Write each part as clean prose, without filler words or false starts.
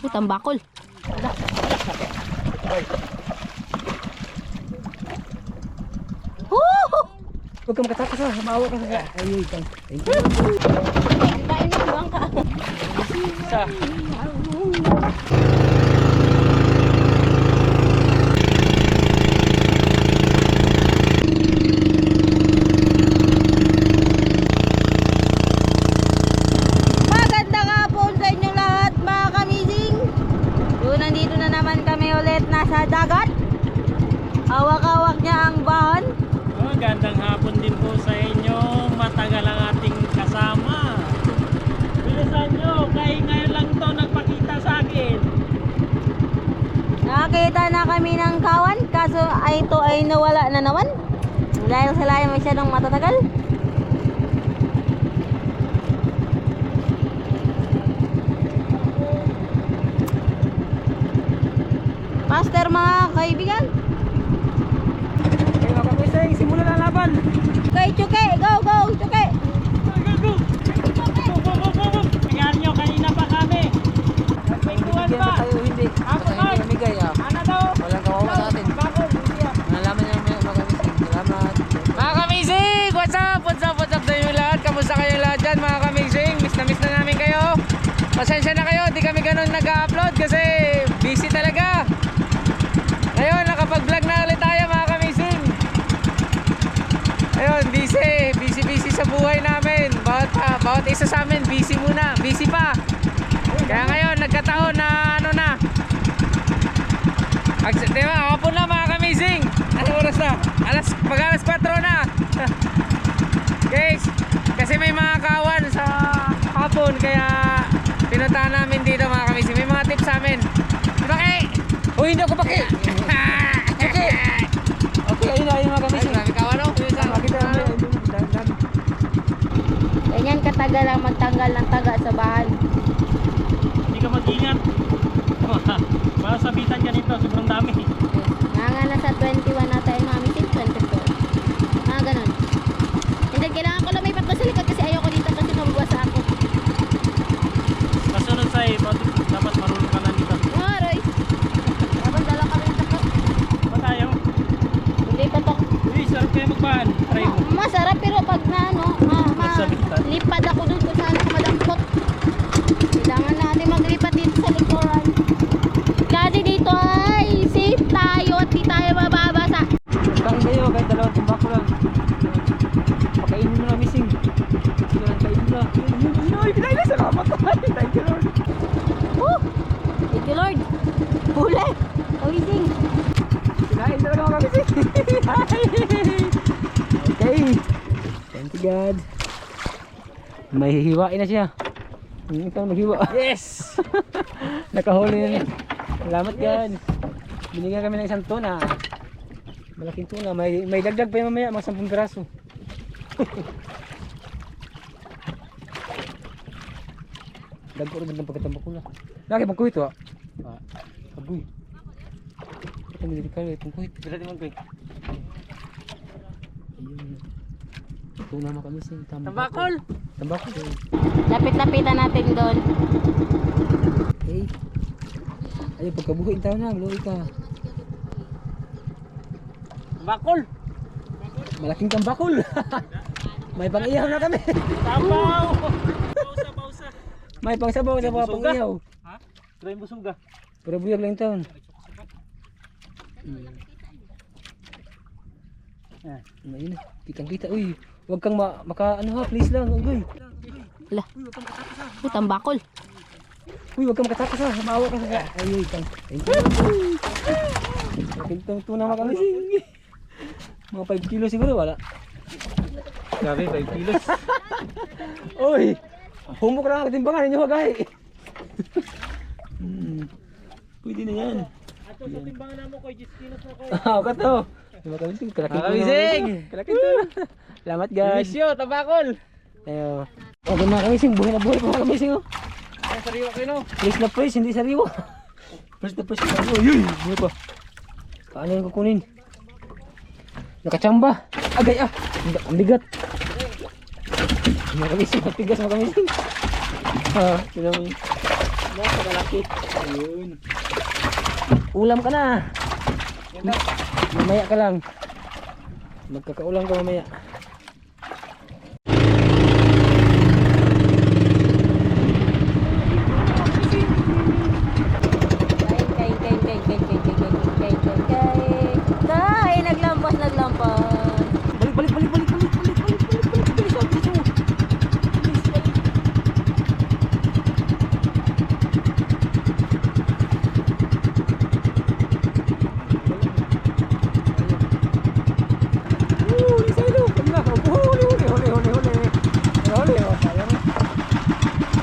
Tambakol. Huwag ka makatakas ha, maawa ka sa ayun. Thank you. Kain na buwang ka. Isa. Magandang hapon sa inyong lahat mga kamising. So nandito na naman kami ulit nasa dagat. Hawak-hawak niya ang bahon. Magandang hapon din po sa inyo. Matagal ang ating kasama. Bilisan nyo, kaya ngayon lang to nagpakita sa akin. Nakakita na kami ng kawan, kaso ito ay nawala na naman. Dahil sila ay masyadong matatagal. Master mga kaibigan. Kaya mga kakwisay, simula na laban. Kay Chuke, go go Chuke. Go! Tingnan nyo, kanina pa kami. Nagpintuan Bigyan pa. na tayo hindi. Ako, Basta hindi namigay ah. Ano daw? Walang kawawa sa atin. Bakol, hindi ah. Nalaman niya mga kamising. Salamat. Mga kamising! What's up? What's up? What's up sa inyo lahat? Kamusta kayong lahat dyan mga kamising? Miss na namin kayo. Pasensya na kayo, di kami ganun nag-upload kasi busy talaga. Ngayon, nakapag-vlog na ulit tayo mga kamising. Ayun, busy sa buhay namin. Bawat isa sa amin, busy muna, busy pa. Kaya ngayon, nagkataon na ano na. Diba, hapon na mga kamising. Anong oras na? Pag alas 4 na. Guys, kasi may mga kawan sa hapon kaya pinuntahan namin dito mga kamising. May mga tips sa amin. Baki! Uy, hindi ako baki. Okay. Okay, ayun na mga kamising. Marami kawan o? Makita namin. Ganyan katagal ang magtanggal ng taga sa bahan. Hindi ka mag-ingat. Masabitan ka nito, sobrang dami. Nga nasa 21 na tayo mga kamising, 24. Mga ganon. And then kailangan ko lumipat ko sa likod kasi ayoko dito kasi mabuwas ako. Kasunod sa'yo, dapat marunong ka na dito. Aray! Dapat dala kami ng takot. Ba tayo? Lipat ako. Uy, sarap kayo magbahan. Try mo. Masarap pero pag na ano, Nagsabitan. lipad ako dun kung saan ako madampot. Kailangan natin maglipat dito sa likuran. Kasi dito ay safe tayo at di tayo mababasa. Kain kayo, kahit dalawang tumbako lang. Pakainin mo na missing. Kainin mo na. Ay, pinay na, salamat. Thank you Lord. Woo! Thank you Lord. Huli! Amazing! Kinain talaga mga kamising. Okay. Thank you God. May hihiwain na siya. Ikaw maghiwa. Yes! Nakahuli na. Salamat God. Binigyan kami ng isang tuna. Malaking tuna. May dagdag pa yung mamaya. Mga 10 piraso. Dagko rin ng pagkatambak ko na. Lagi pangkuhit o. Agoy. Ito may dito kayo. Pangkuhit. Bilati mo, Greg. Ayun. Tuna mga kamising. Tambakol! Tambakol. Lapit-lapitan natin doon. Okay. Ayun, pagkabuhin tayo na. Maluwi ka. Bakol! Malaking tambakol. May pang-iyaw na kami. Tapaw! Bausa! May pang-sabaw sa mga pang-iyaw. Ha? Try mo suga. Pero buyag lang taon. Ayun, kitang-kita. Uy, huwag kang ano ha, please lang. Uy. Ala. Tambakol. Uy, huwag kang makatakas ha. Maawa ka sa ayun. Thank you. Pintong tuna mga kamising. Mga 5 kilos siguro, wala. Grabe, 5 kilos. Uy, humok na ang timbangan ninyo hagay. Pwede na yan. Ato sa timbangan na mo ko, 10 kilos mo ko. Kato. Mga kamising, kalaking Mga kamising! Kalaking tuna. Salamat guys. Misyo, tambakol! Ayo. Okay mga kamising, buhay na buhay pa mga kamising oh. Ay, sariwa kayo no? Praise na praise, hindi sariwa. Praise na praise. Uy, buhay pa. Paano yung kukunin? Nakachamba. Agay ah. Ang bigat. Mga kamising, matigas mga kamising. Ha, sila mo yun. Malaki. Ayun. Ulam ka na. Mamaya ka lang. Magkakaulam ka mamaya. Kay, naglampas. Balik. Bilis, bilis, oh, bilis, oh. Bilis, balik. Huli sa'yo. Huli na. Huli. Huli, oh. Sayang.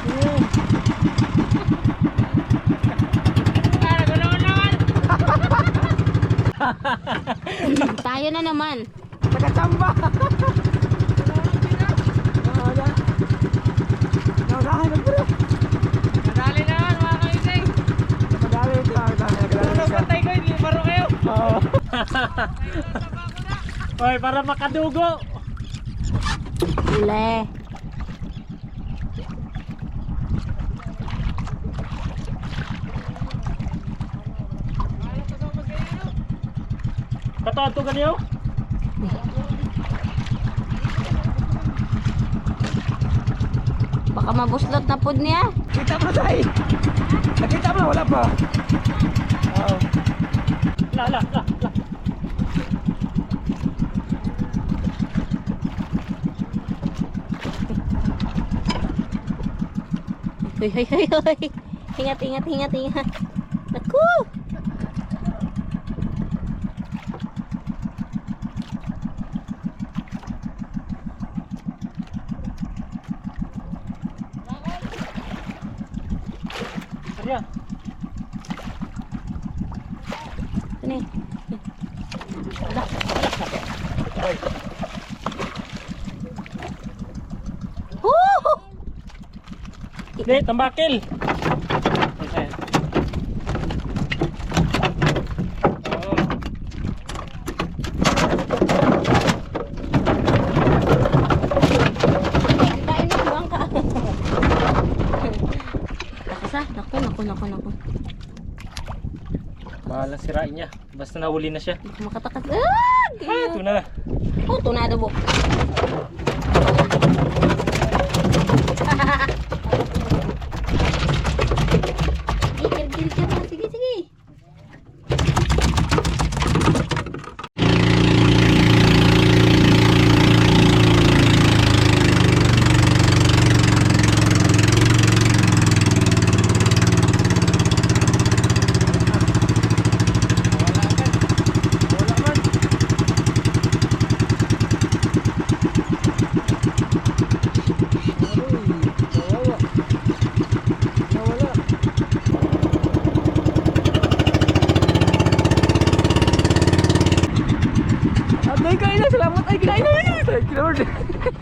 Ayun. Tayo na naman. Nakachamba. Wala. Naunahan na bro. Nadali naman mga kamising. Madali ito. Patay ko, hindi baro kayo. Oo. Oy, para makadugo. Ule. Katato ganiyo? Baka mabuslot na pod niya. Kita mo na tayo. Nakita mo na, wala pa. Oo. La. Hoy. Ingat. Naku! Ariya. Ini. Di, tambakil. Kain mo bang ka? Naku. Bahala sirain niya. Basta nahuli na siya. Makatakas. Ito na. Oh, tunado mo. Gigil ka pa. Sige.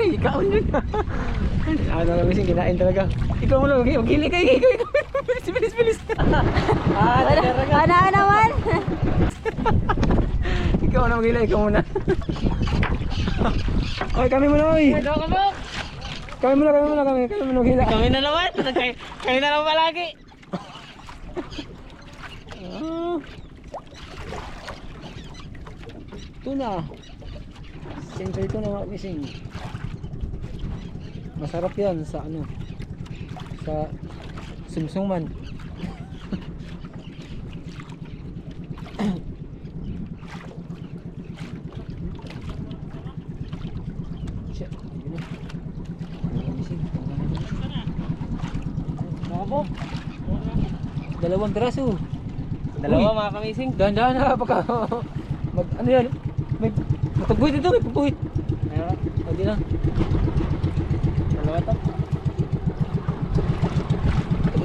Ikaw yun. Ano lang mising kinain talaga. Ikaw mo lang, maghili kayo. Bilis. Ano naman? Ikaw na maghili, ikaw muna. Oy, kami muna, oy. Kami muna maghila. Kami na naman. Kami na naman palagi. Tuna. Siyempre ito na mga mising. Masarap yan sa ano, sa sumsuman. Siya, yun na. Mising. Nakabok. Dalawang piraso. Dalawa mga kamising. Dahan-dahan na pagka mag ano yan, may pagbuhit ito, may pagbuhit. Ayun. Hindi na. Dalawa to.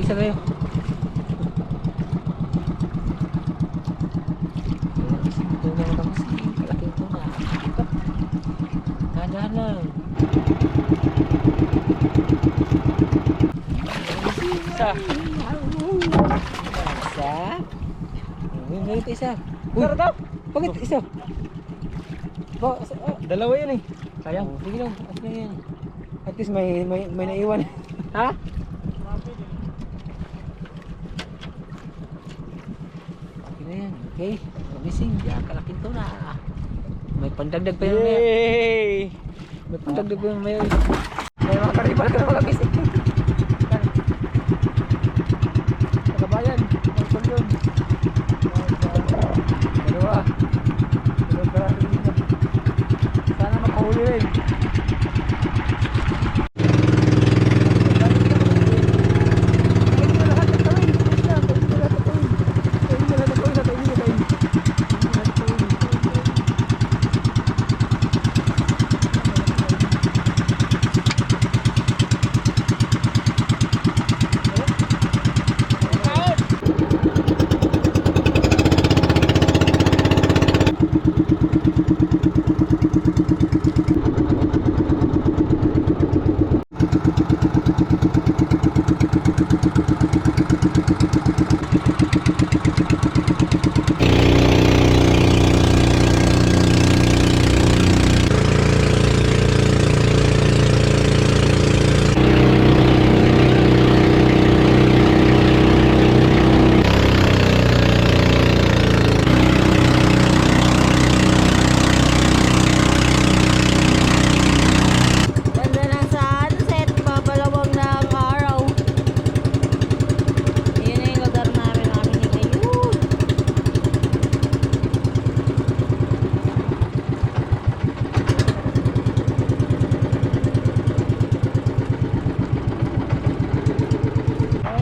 Isa kayo. Ito na matang malaki ito na. Dahan-dahan lang. Isa. Meron pa isa. Uy, bakit isa? Dalawa yun eh. Sayang. Sige lang, at lang yan. At At least may naiwan. Ha? Okay, missing. Yan, kalaking to na. May pandagdag pa yun maya. Yay! May pandagdag pa yun maya. May mga karibal ka na mga missing. Kabayan, ang yun. Dalawa. Dalawang karami dito. Sana makahuli rin. Ganda ng sunset, papalawang na ang araw. Yun na yung lugar namin ngayon.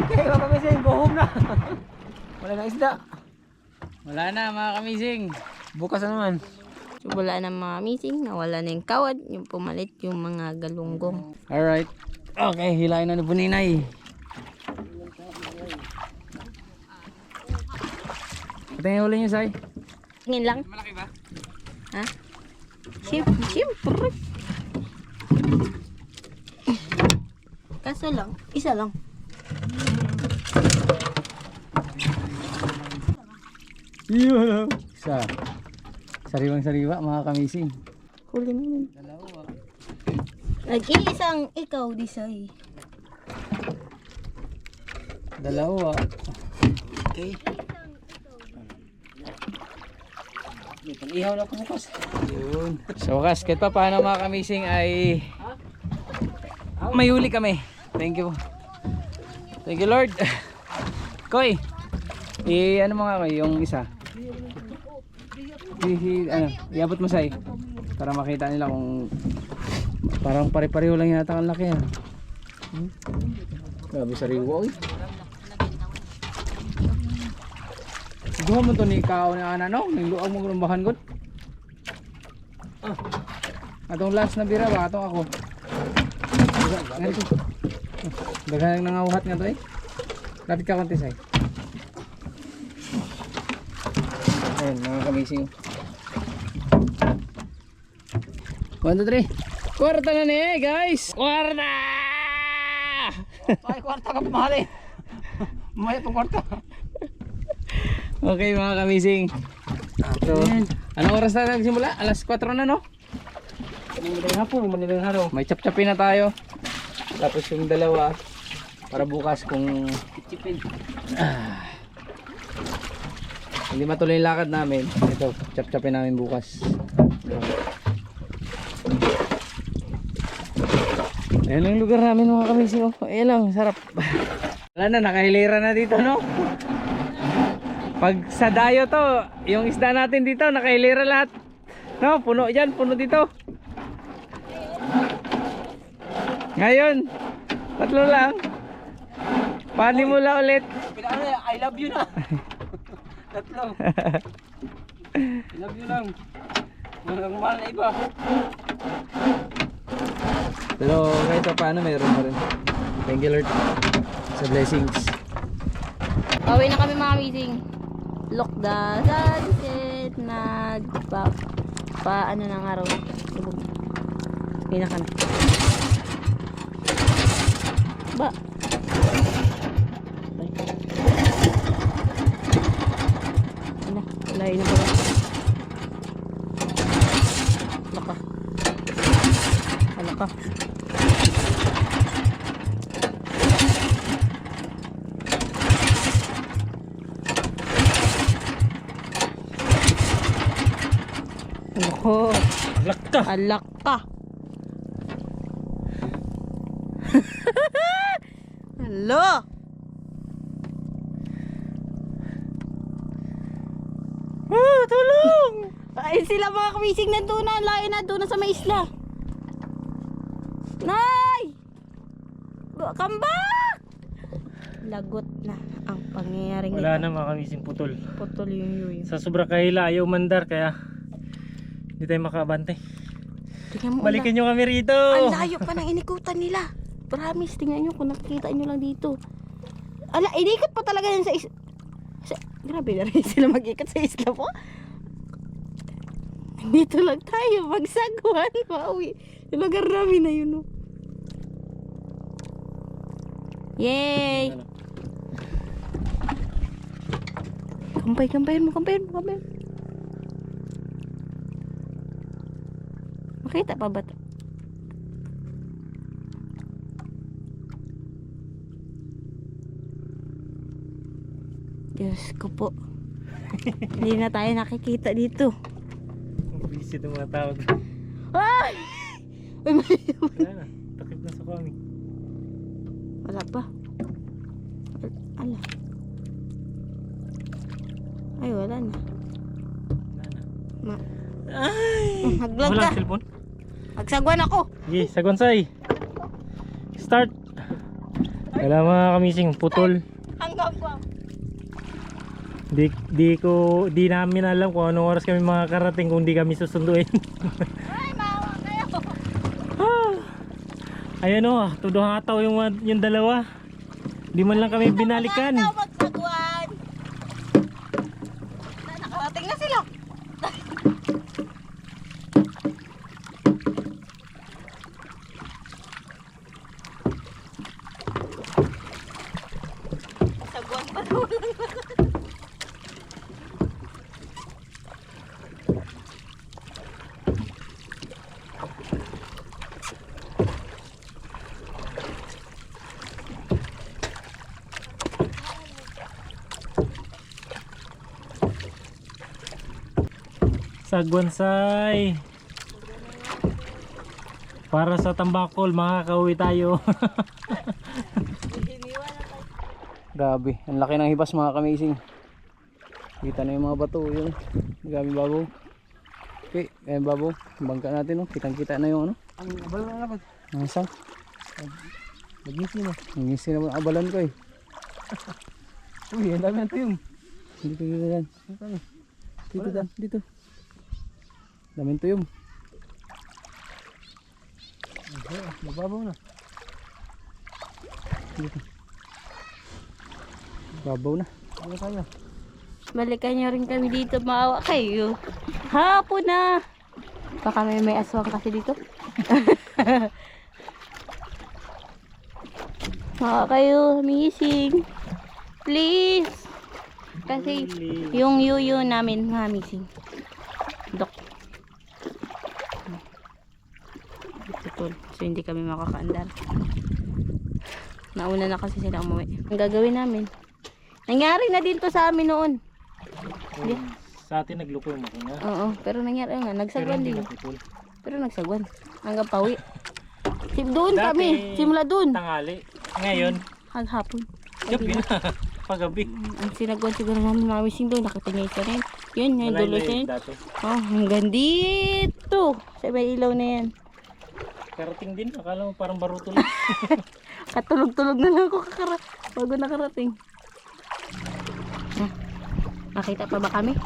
Okay, mga kamising, go home na. Wala na isda. Wala na mga kamising. Bukas na naman. So, wala na mga missing, nawala na yung kawad, yung pumalit yung mga galunggong. Alright. Okay, hilain na ni Buninay. Ito yung huli niyo, Sai. Tingin lang. Malaki ba? Ha? Siyempre. Kaso lang, isa lang. Yun. Isa. Sariwang sariwa mga kamising. Huli mo yun. Nag-iisang ikaw, Disay. Dalawa. Okay. May pang-ihaw na ako bukas. Yun. So wakas, kahit pa paano mga kamising ay may huli kami. Thank you. Thank you Lord. Koy. Ano mo nga Koy, yung isa. Iabot mo Sai. Para makita nila kung parang pare-pareho lang yata ang laki ha. Grabe sariwa oy. Duha mo to ni kao ni ana no, ning luang mo lumbahan gud. Atong last na bira ba atong ako. Daghang nangawhat nga to eh. Lapit ka konti Sai. Ayun mga kamising. 1, 2, 3. Kwarta na ni guys. Kwarta! Ay, kwarta ka pumali. Mamaya pang kwarta. Okay mga kamising. So, anong oras na nagsimula? Alas 4 na no? Madaling hapon, madaling araw. May chap-chapin na tayo. Tapos yung dalawa para bukas kung Chipin. hindi matuloy yung lakad namin. Ito, chap-chapin namin bukas. Ayan ang lugar namin mga kamising. Oh. Ayan lang, sarap. Wala na, nakahilera na dito no? Pag sa dayo to, yung isda natin dito, nakahilera lahat. No, puno dyan, puno dito. Ngayon, tatlo lang. Panimula ulit. Pinaka I love you na. Tatlo. I love you lang. Walang mahal na iba. Pero kahit pa paano, mayroon pa rin. Thank you Lord sa blessings. Pauwi na kami mga meeting. Look the sunset. Ano ng araw. Lubog. Uwi na kami. Ba? Ano? Lain na pala. Laka. Laka. Oho, Alak ka. alak ka. Hello. Tulong! Ay, sila mga kamising nandun na. Layo na doon sa may isla. Nay! Come back! Lagot na ang pangyayari Wala na mga kamising putol. Putol yung Sa sobrang kahila ayaw mandar kaya hindi tayo makabantay. Tingnan mo, Balikan nyo kami rito. ang layo pa ng inikutan nila. Promise, tingnan nyo kung nakikita nyo lang dito. Ala, inikot pa talaga yan sa isla. Grabe na rin sila mag-ikot sa isla po. Dito lang tayo, magsagwan, pauwi. Yung lugar namin na yun, oh. Yay! Kampayan mo. Makita pa ba ito? Diyos ko po. Hindi na tayo nakikita dito. Busy itong mga tawag. Ay! Ay, Wala na. Takip na sa kami. wala pa. Ala. Ay, wala na. Wala na. Ay! Naglag Wala ka. ang cellphone. Magsagwan ako. Sige, sagwansay. Start. Wala mga kamising putol. Hanggang pa. Di namin alam kung anong oras kami makakarating kung di kami susunduin. Ay, maawa kayo. Ayan o, todo hataw yung dalawa. Di man lang kami binalikan. Magsagwan. Nakarating na sila. Sagwan pa doon. Sagwansay. Para sa tambakol, makakauwi tayo. Grabe, ang laki ng hibas mga kamising. Kita na yung mga bato, yun. Grabe babaw. Okay, ayan babaw. Bangka natin, oh. Kitang-kita na yung ano. Ang abalan na naman. Ang sang. Nag-missing na. Nangisi na ang abalan ko eh. Uy, ang dami ng tuyong. Dito yan. Dito dan, dito. Daming tuyom. Mababaw na. Dito. Babaw na. Ano kaya? Balikan nyo rin kami dito, maawa kayo. Hapon na. Baka may aswang kasi dito. Maawa kayo, missing. Please. Kasi yung yuyo namin nga missing. Dok. Putol. So hindi kami makakaandar. Nauna na kasi sila umuwi. Ang gagawin namin. Nangyari na din to sa amin noon. Sa atin nagluko yung makina. Oo, pero nangyari nga, nagsagwan hindi din. naputol. Pero nagsagwan. Hanggang pawi. Doon Dati, kami, simula doon. Tangali. Ngayon, Hapon. gabi na. Pagabi. Ang sinagwan siguro namin mga missing doon, nakatingay ka rin. Yun, yung dulo siya yun. dati. Oh, hanggang dito. Sa may ilaw na yan. Karating din. Akala mo parang baruto lang. Katulog-tulog na lang ako bago nakarating. Nakita pa ba kami?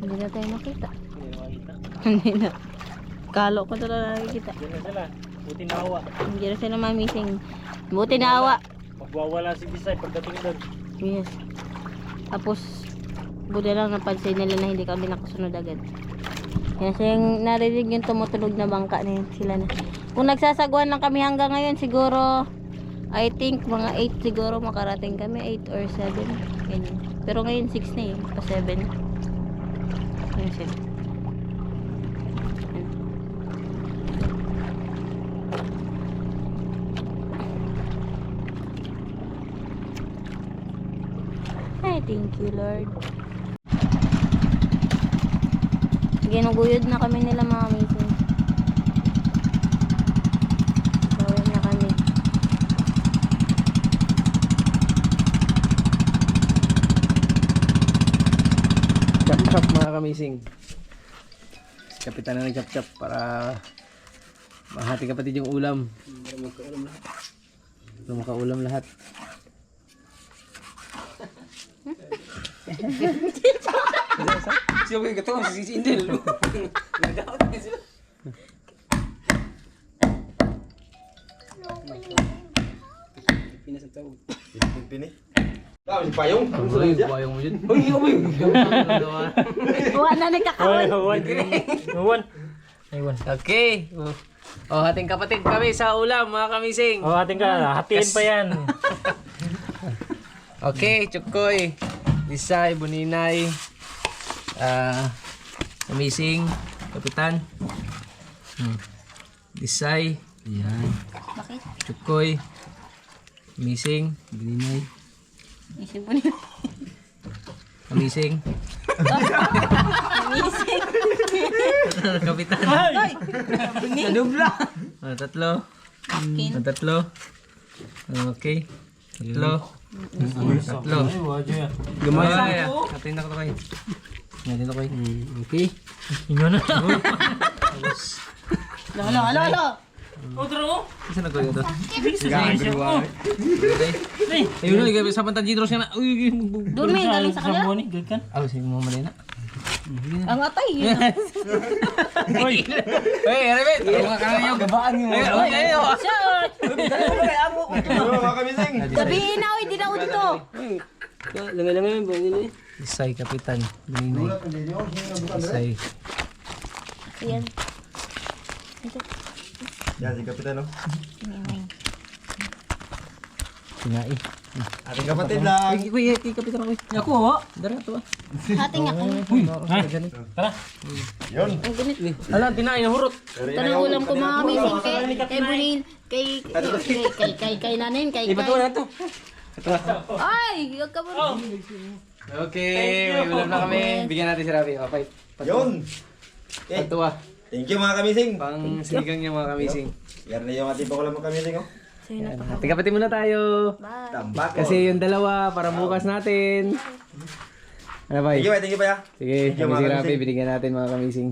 Hindi na tayo makita. Hindi na makita. Hindi na. Kalo ko talaga nakikita. Diyan na sila. Buti naawa. Hindi na sila mamising. Buti na awa. Magwawala si Bisay pagdating doon. Yes. Tapos, buti lang napansin nila na hindi kami nakasunod agad. Kasi yung narinig yung tumutulog na bangka na yun, sila na. Kung nagsasagwan lang kami hanggang ngayon, siguro, I think mga 8 siguro makarating kami, 8 or 7. Ganyan. Pero ngayon 6 na eh, pa 7. Yan sila. Ay, thank you Lord. ginuguyod na kami nila mga kamising. Bawi na kami. Chop-chop mga kamising. Kapitan na ng chop-chop para mahati kapatid yung ulam. Para makaulam lahat. Siya kayo gato, si Indel. Payong mo dyan. Huwag na nagkakawan. Okay. Oh, ating kapatid kami sa ulam, mga kamising. Oh, ating ka, hatiin pa yan. Okay, Chukoy, Lisay, Buninay, kamising, kapitan. Lisay, yan. Bakit? Chukoy, kamising, Buninay, Isip mo nila. kamising. Amising. Kapitan. Nadubla. Tatlo. Kin. Tatlo. Okay. Tatlo. Tatlo. Gamay. Katin ako kayo. Ngayon ako okay. Inyo na. Lalo. Isa na kayo ito. Gagawa. Ayun na, ikaw sa pantanjidros ka na. Uy, Doon may galing sa kanila. Aw, sige mo mali na. Ang atay yun. Uy. Hey, Rebet! Ako ka kanina yung gabaan mo. Shot! Mga kamising. Sabihin na, di na uto. Langay-langay yung bangin eh. Isay, kapitan. Buninay. Isay. Ayan. Yan, si Kapitan, no? Sinai. Ating kapatid lang. Kuy, kapitan ako. Ako, ho. Dara to. Hating ako. Tara. Yun. Ang ganit. Ala, tinain na hurot. Ito na ulam ko mga kamising kay Bunin, kay nanin, kay to. Ay, huwag ka ba? Okay, may ulam na kami. Bigyan natin si Rabi. Okay. Yun. Pagtuwa. Thank you mga kamising. Pang sinigang niya mga kamising. Yan na yung ating pakulam mga kamising, oh. Tingkapatin muna tayo. Bye. Tambak. Kasi yung dalawa para bukas natin. Ano ba? Thank you, pa ya. Sige, Thank you, kami si mga Rabi, kamising. binigyan natin mga kamising.